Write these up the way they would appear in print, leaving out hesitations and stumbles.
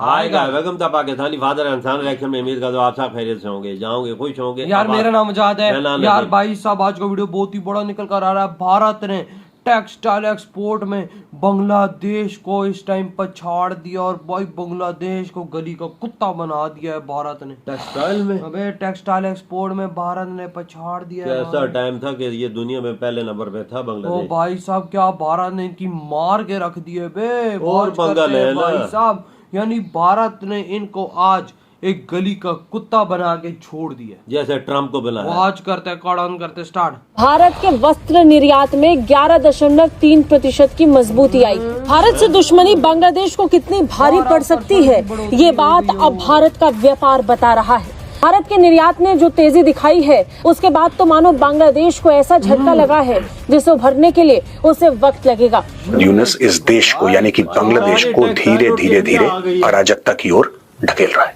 Hi guys, welcome to Pakistani father and son reaction में। उम्मीद करता हूं आप सब खैरियत से होंगे, जाओगे खुश होंगे। यार मेरा नाम आजाद है यार। भाई साहब आज का वीडियो बहुत ही बड़ा निकल कर आ रहा है। भारत ने टेक्सटाइल एक्सपोर्ट में बांग्लादेश को इस टाइम पछाड़ दिया और भाई बांग्लादेश को गली का कुत्ता बना दिया है भारत ने। टेक्सटाइल में अबे टेक्सटाइल एक्सपोर्ट में भारत ने पछाड़ दिया है। ऐसा टाइम था कि ये दुनिया में पहले नंबर पे था बांग्लादेश। ओ भाई साहब क्या भारत ने इनकी मार के रख दिए बे। और बांग्लादेश भाई साहब यानी भारत ने इनको आज एक गली का कुत्ता बना के छोड़ दिया, जैसे ट्रम्प को बनाया। आज करते कड़न करते स्टार्ट। भारत के वस्त्र निर्यात में 11.3% की मजबूती आई। भारत से दुश्मनी बांग्लादेश को कितनी भारी पड़ सकती है, ये बात अब भारत का व्यापार बता रहा है। भारत के निर्यात ने जो तेजी दिखाई है, उसके बाद तो मानो बांग्लादेश को ऐसा झटका लगा है जिसे उभरने के लिए उसे वक्त लगेगा। यूनुस इस देश को यानी कि बांग्लादेश को धीरे धीरे धीरे अराजकता की ओर ढकेल रहा है।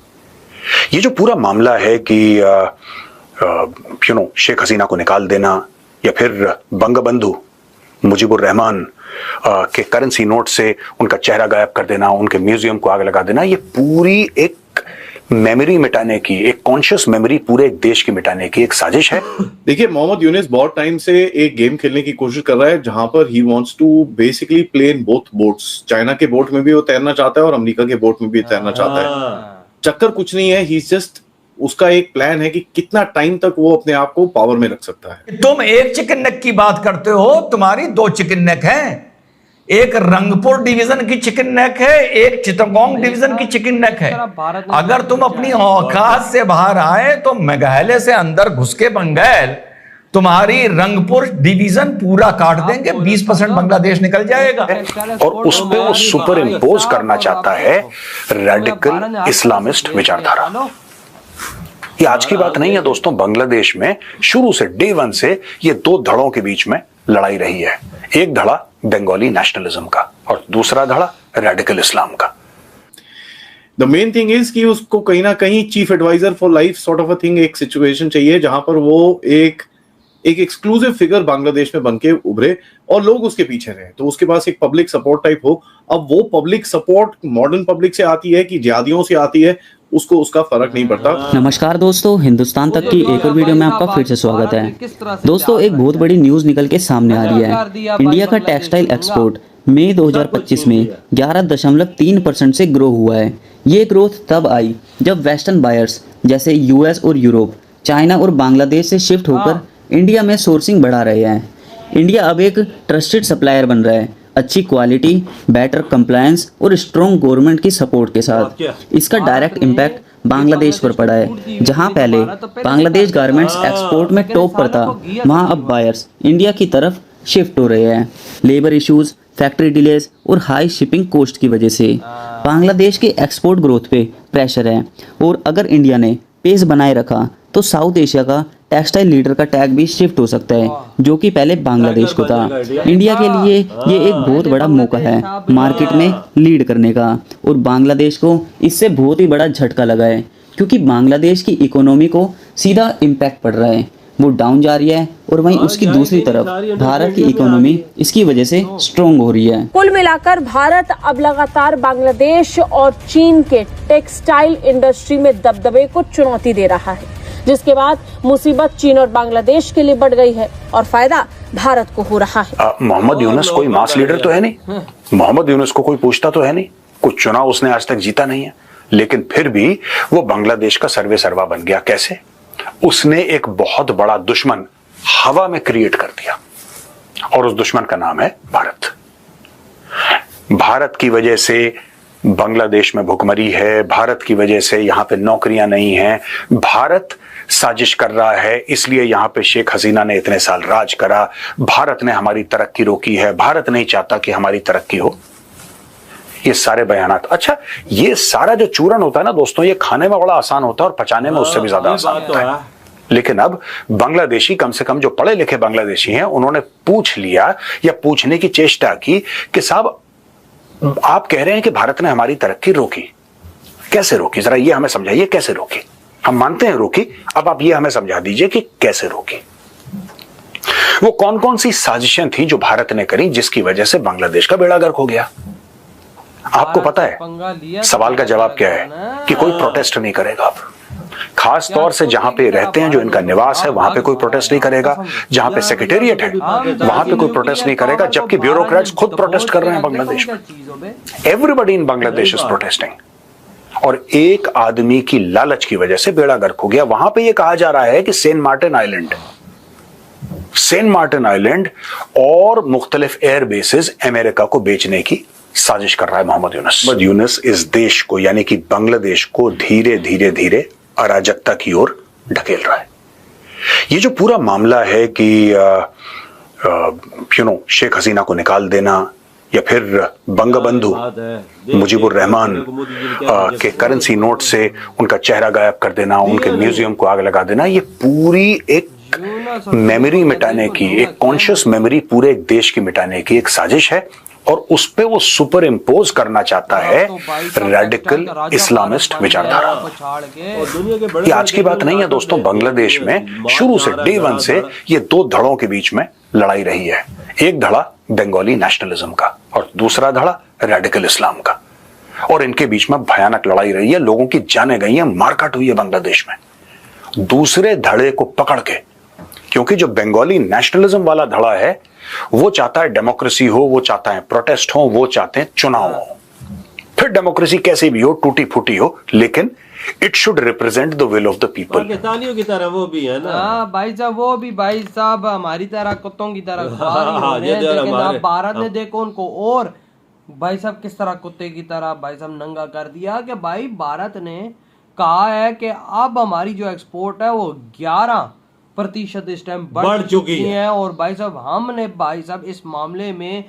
ये जो पूरा मामला है कि शेख हसीना को निकाल देना या फिर बंगबंधु मुजीबुर रहमान के करेंसी नोट से उनका चेहरा गायब कर देना, उनके म्यूजियम को आग लगा देना, ये पूरी एक मेमोरी मिटाने की, एक कॉन्शियस मेमोरी पूरे एक देश की मिटाने की एक साजिश है। देखिए, मोहम्मद यूनुस बहुत टाइम से एक गेम खेलने की कोशिश कर रहा है जहां पर he wants to basically play in both boats. China के बोट में भी वो तैरना चाहता है और अमेरिका के बोट में भी तैरना चाहता है। चक्कर कुछ नहीं है, ही जस्ट उसका एक प्लान है कि कितना टाइम तक वो अपने आप को पावर में रख सकता है। तुम एक चिकन नेक की बात करते हो, तुम्हारी दो चिकन नेक हैं। एक रंगपुर डिवीजन की चिकन नेक है, एक चिटगांव डिवीजन की चिकन नेक है। अगर तुम अपनी औकात से बाहर आए तो मेघालय से अंदर घुस के बंगाल तुम्हारी रंगपुर डिवीजन पूरा काट देंगे, 20% बांग्लादेश निकल जाएगा। और उस पे वो सुपर इम्पोज करना चाहता है रेडिकल इस्लामिस्ट विचारधारा। ये आज की बात नहीं है दोस्तों, बांग्लादेश में शुरू से डे वन से ये दो धड़ों के बीच में लड़ाई रही है। एक धड़ा बंगाली नेशनलिज्म का और दूसरा धड़ा रेडिकल इस्लाम का। द मेन थिंग इज कि उसको कहीं ना कहीं chief advisor for life sort of a thing, एक सिचुएशन चाहिए जहां पर वो एक एक्सक्लूसिव फिगर बांग्लादेश में बनके उभरे और लोग उसके पीछे रहे, तो उसके पास एक पब्लिक सपोर्ट टाइप हो। अब वो पब्लिक सपोर्ट मॉडर्न पब्लिक से आती है कि जिहादियों से आती है, उसको उसका फर्क नहीं पड़ता। नमस्कार दोस्तों, हिंदुस्तान तक की एक और वीडियो में आपका फिर से स्वागत है। दोस्तों एक बहुत बड़ी न्यूज निकल के सामने आ रही है। इंडिया का टेक्सटाइल एक्सपोर्ट मई 2025 में 11.3% से ग्रो हुआ है। ये ग्रोथ तब आई जब वेस्टर्न बायर्स जैसे यूएस और यूरोप, चाइना और बांग्लादेश से शिफ्ट होकर इंडिया में सोर्सिंग बढ़ा रहे हैं। इंडिया अब एक ट्रस्टेड सप्लायर बन रहा है, अच्छी क्वालिटी, बेटर कंप्लायंस और स्ट्रॉन्ग गवर्नमेंट की सपोर्ट के साथ। इसका डायरेक्ट इम्पैक्ट बांग्लादेश पर पड़ा है। जहां पहले बांग्लादेश गारमेंट्स एक्सपोर्ट में टॉप पर था, वहां अब बायर्स इंडिया की तरफ शिफ्ट हो रहे हैं। लेबर इश्यूज, फैक्ट्री डिलेज और हाई शिपिंग कॉस्ट की वजह से बांग्लादेश के एक्सपोर्ट ग्रोथ पे प्रेशर है। और अगर इंडिया ने पेस बनाए रखा तो साउथ एशिया का टेक्सटाइल लीडर का टैग भी शिफ्ट हो सकता है, जो कि पहले बांग्लादेश को था। इंडिया के लिए ये एक बहुत बड़ा मौका है मार्केट में लीड करने का, और बांग्लादेश को इससे बहुत ही बड़ा झटका लगा है, क्योंकि बांग्लादेश की इकोनॉमी को सीधा इम्पैक्ट पड़ रहा है। वो डाउन जा रही है और वहीं उसकी दूसरी तरफ भारत की इकोनॉमी इसकी वजह से स्ट्रॉन्ग हो रही है। कुल मिलाकर भारत अब लगातार बांग्लादेश और चीन के टेक्सटाइल इंडस्ट्री में दबदबे को चुनौती दे रहा है, जिसके बाद मुसीबत चीन और बांग्लादेश के लिए बढ़ गई है और फायदा भारत को हो रहा है। मोहम्मद यूनुस कोई मास लीडर तो है नहीं, मोहम्मद यूनुस को कोई पूछता तो है नहीं, कुछ चुनाव उसने आज तक जीता नहीं है, लेकिन फिर भी वो बांग्लादेश का सर्वे सर्वा बन गया। कैसे? उसने एक बहुत बड़ा दुश्मन हवा में क्रिएट कर दिया और उस दुश्मन का नाम है भारत। भारत की वजह से बांग्लादेश में भुखमरी है, भारत की वजह से यहां पे नौकरियां नहीं हैं, भारत साजिश कर रहा है, इसलिए यहां पे शेख हसीना ने इतने साल राज करा, भारत ने हमारी तरक्की रोकी है, भारत नहीं चाहता कि हमारी तरक्की हो। ये सारे बयानात, अच्छा ये सारा जो चूरन होता है ना दोस्तों, ये खाने में बड़ा आसान होता है और पचाने में उससे भी ज्यादा आसान होता है। लेकिन अब बांग्लादेशी, कम से कम जो पढ़े लिखे बांग्लादेशी हैं, उन्होंने पूछ लिया या पूछने की चेष्टा की कि साहब आप कह रहे हैं कि भारत ने हमारी तरक्की रोकी, कैसे रोकी? जरा ये हमें समझाइए, कैसे रोकी? हम मानते हैं रोकी, अब आप ये हमें समझा दीजिए कि कैसे रोकी। वो कौन कौन सी साजिशें थी जो भारत ने करी जिसकी वजह से बांग्लादेश का बेड़ा गर्क हो गया? आपको पता है सवाल का जवाब क्या है कि कोई प्रोटेस्ट नहीं करेगा। अब खास तौर से जहां पे रहते हैं, जो इनका निवास है, वहां पे कोई प्रोटेस्ट नहीं करेगा। जहां पे सेक्रेटेरिएट है वहां पे कोई प्रोटेस्ट नहीं करेगा, जबकि ब्यूरोक्रेट्स खुद प्रोटेस्ट कर रहे हैं बांग्लादेश में। Everybody in Bangladesh is protesting. और एक आदमी की लालच की वजह से बेड़ा गर्क हो गया। वहां पे ये कहा जा रहा है कि सेंट मार्टिन आइलैंड और मुख्तलिफ एयर बेसेस अमेरिका को बेचने की साजिश कर रहा है मोहम्मद यूनुस। इस देश को यानी कि बांग्लादेश को धीरे धीरे अराजकता की ओर ढकेल रहा है। ये जो पूरा मामला है कि शेख हसीना को निकाल देना या फिर बंगबंधु मुजीबुर रहमान के करेंसी नोट से उनका चेहरा गायब कर देना, उनके म्यूजियम को आग लगा देना, ये पूरी एक मेमोरी मिटाने की, एक कॉन्शियस मेमोरी पूरे एक देश की मिटाने की एक साजिश है। और उस पे वो सुपर इम्पोज करना चाहता है रेडिकल इस्लामिस्ट विचारधारा। ये आज की बात नहीं है दोस्तों। बांग्लादेश में शुरू से डे वन से ये दो धड़ों के बीच में लड़ाई रही है। एक धड़ा बंगाली नेशनलिज्म का और दूसरा धड़ा रेडिकल इस्लाम का। और इनके बीच में भयानक लड़ाई रही है, लोगों की जानें गई है, मारकाट हुई है बांग्लादेश में। दूसरे धड़े को पकड़ के, क्योंकि जो बंगाली नेशनलिज्म वाला धड़ा है वो चाहता है डेमोक्रेसी हो, वो चाहता है प्रोटेस्ट हो, वो चाहते हैं चुनाव हो। फिर डेमोक्रेसी कैसी भी हो, टूटी फूटी हो, लेकिन it should represent the will of the people. पाकिस्तानियों की तरह वो भी है ना भाई साहब, वो भी भाई साहब हमारी तरह कुत्तों की तरह लेकिन आप भारत ने देखो उनको और भाई साहब किस तरह कुत्ते की तरह भाई साहब नंगा कर दिया कि भाई भारत ने कहा है कि अब हमारी जो एक्सपोर्ट है वो 11% इस टाइम बढ़ चुकी है। और भाई साहब हमने भाई साहब इस मामले में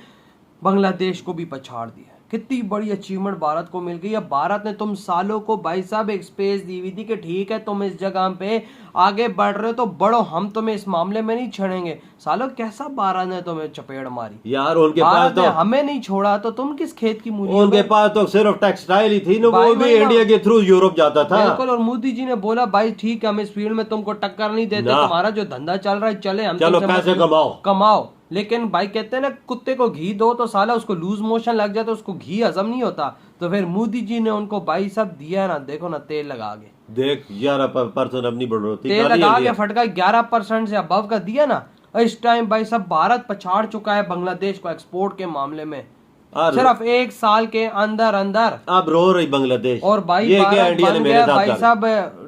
बांग्लादेश को भी पछाड़ दिया। कितनी बड़ी अचीवमेंट भारत को मिल गई है। भारत ने तुम सालों को भाई साहब एक स्पेस दी हुई थी कि ठीक है तुम इस जगह पे आगे बढ़ रहे हो तो बढ़ो, हम तुम्हें इस मामले में नहीं छोड़ेंगे। सालों कैसा भारत ने तुम्हें चपेट मारी यार। उनके पास तो हमें नहीं छोड़ा तो तुम किस खेत की मूली। उनके पास तो सिर्फ टेक्सटाइल ही थी ना, वो भी इंडिया के थ्रू यूरोप जाता था। बिल्कुल। और मोदी जी ने बोला भाई ठीक है हम इस फील्ड में तुमको टक्कर नहीं देते, तुम्हारा जो धंधा चल रहा है चले, हम चलो पैसे कमाओ। लेकिन भाई कहते हैं ना कुत्ते को घी दो तो साला उसको लूज मोशन लग जाए तो उसको घी हजम नहीं होता। तो फिर मोदी जी ने उनको भाई साहब दिया ना, देखो ना तेल लगा के देख 11% अपनी बढ़ोतरी तेल लगा के फटका 11% से अबव का दिया ना। इस टाइम भाई साहब भारत पछाड़ चुका है बांग्लादेश को एक्सपोर्ट के मामले में सिर्फ 1 साल के अंदर। अब रो रही बांग्लादेश। और भाई ये क्या इंडिया ने मेरे साथ भाई साहब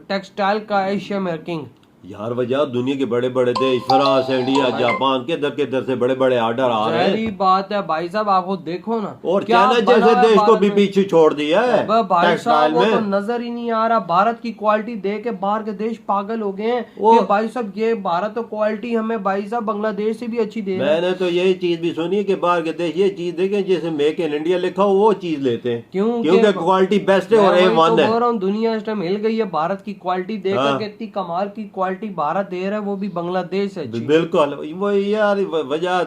टेक्सटाइल का एशिया में किंग। यार वजह दुनिया के बड़े बड़े देश, फ्रांस, इंडिया, जापान के दर से बड़े बड़े ऑर्डर आ रहे हैं। बात है भाई साहब, आपको देखो ना। और चाइना जैसे देश को भी पीछे छोड़ दिया है भाई साहब, वो तो नजर ही नहीं आ रहा। भारत की क्वालिटी देख के बाहर के देश पागल हो गए हैं कि भाई साहब ये भारत तो क्वालिटी हमें भाई साहब बांग्लादेश से भी अच्छी दे रहा है। मैंने तो यही चीज भी सुनी है कि बाहर के देश ये चीज देखें जैसे मेक इन इंडिया लिखा हो वो चीज लेते हैं, क्योंकि क्वालिटी बेस्ट है और A1 है। दुनिया इस टाइम हिल गई है भारत की क्वालिटी देखकर, इतनी कमाल की क्वालिटी भारत दे रहा है, वो भी बांग्लादेश है। बिल्कुल वो यार वजह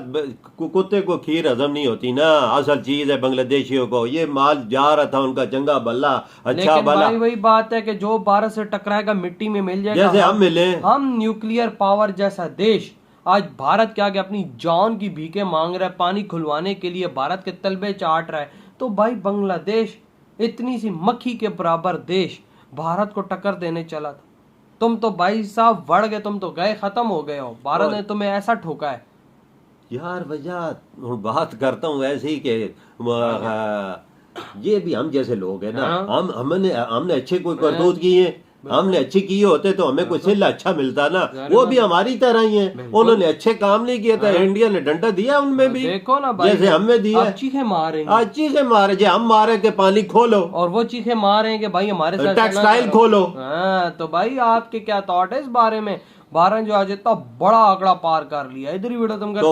कुत्ते को खीर हजम नहीं होती ना, असल चीज है बांग्लादेशियों को। ये माल जा रहा था उनका चंगा भला अच्छा भला। वही बात है कि जो भारत से टकराएगा मिट्टी में मिल जाएगा। जैसे हम मिले, हम न्यूक्लियर पावर जैसा देश आज भारत के आगे अपनी जान की भीखे मांग रहा है, पानी खुलवाने के लिए भारत के तलबे चाट रहा है। तो भाई बांग्लादेश इतनी सी मक्खी के बराबर देश भारत को टक्कर देने चला था। तुम तो भाई साहब बढ़ गए, तुम तो गए खत्म हो गए हो। भारत ने तुम्हें ऐसा ठोका है यार। वजह बात करता हूँ ऐसे ही के ये भी हम जैसे लोग हैं ना, हमने अच्छे कोई करतूत किए, हमने अच्छे किए होते तो हमें कुछ सिला अच्छा मिलता ना। वो भी हमारी तरह ही है, उन्होंने अच्छे काम नहीं किए थे, इंडिया ने डंडा दिया उनमें भी। देखो ना भाई, जैसे हमें दिया। चीखे मारे, चीखे मारे जो हम मारे के पानी खोलो, और वो चीखे मारे कि भाई हमारे साथ टेक्सटाइल खोलो। तो भाई आपके क्या थॉट है इस बारे में? भारत जो आज इतना बड़ा आंकड़ा पार कर लिया। इधर ही वीडियो तुम करते